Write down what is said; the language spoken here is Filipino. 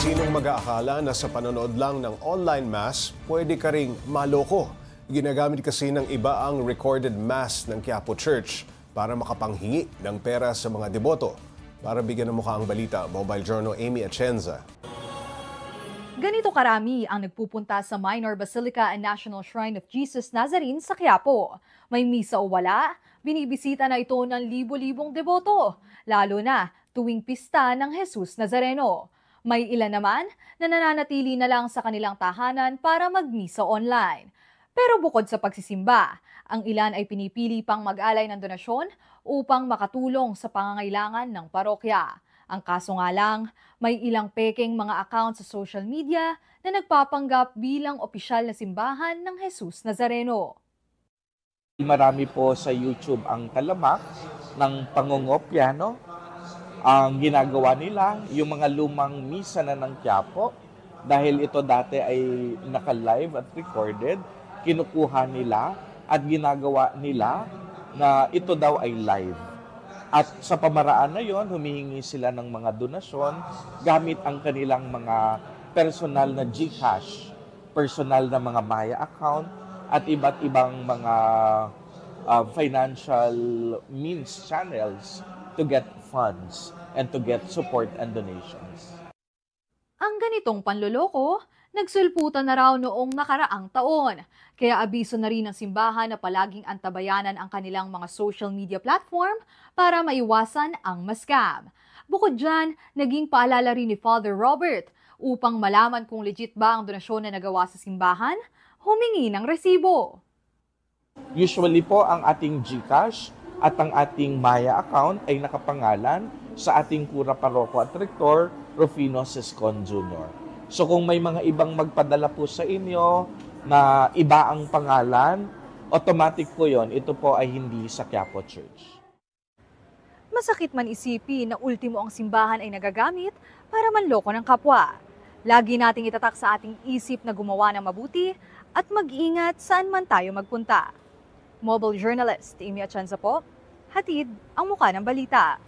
Sinong mag-aakala na sa panonood lang ng online mass, pwede ka ring maloko? Ginagamit kasi ng iba ang recorded mass ng Quiapo Church para makapanghingi ng pera sa mga deboto. Para bigyan ng mukha ang balita, Mobile Journal Amy Atienza. Ganito karami ang nagpupunta sa Minor Basilica and National Shrine of Jesus Nazarene sa Quiapo. May misa o wala, binibisita na ito ng libo-libong deboto, lalo na tuwing pista ng Jesus Nazareno. May ilan naman na nananatili na lang sa kanilang tahanan para magmisa online. Pero bukod sa pagsisimba, ang ilan ay pinipili pang mag-alay ng donasyon upang makatulong sa pangangailangan ng parokya. Ang kaso nga lang, may ilang peking mga account sa social media na nagpapanggap bilang opisyal na simbahan ng Jesus Nazareno. Marami po sa YouTube ang talamak ng pangungopya, no? Ang ginagawa nila, yung mga lumang misa na ng Quiapo, dahil ito dati ay naka-live at recorded, kinukuha nila at ginagawa nila na ito daw ay live. At sa pamaraan na yon, humihingi sila ng mga donasyon gamit ang kanilang mga personal na GCash, personal na mga Maya account, at iba't ibang mga financial means channels to get funds and to get support and donations. Ang ganitong panloloko, nagsulputan na raw noong nakaraang taon. Kaya abiso na rin ng simbahan na palaging antabayanan ang kanilang mga social media platform para maiwasan ang ma-scam. Bukod dyan, naging paalala rin ni Father Robert upang malaman kung legit ba ang donasyon na nagawa sa simbahan, humingi ng resibo. Usually po ang ating GCash at ang ating Maya account ay nakapangalan sa ating Kura Paroko at Rector, Rufino Siscon Jr. So kung may mga ibang magpadala po sa inyo na iba ang pangalan, automatic po yon. Ito po ay hindi sa Quiapo Church. Masakit man isipin na ultimo ang simbahan ay nagagamit para manloko ng kapwa. Lagi nating itatak sa ating isip na gumawa ng mabuti at mag-ingat saan man tayo magpunta. Mobile journalist Amy Atienza po, hatid ang muka ng balita.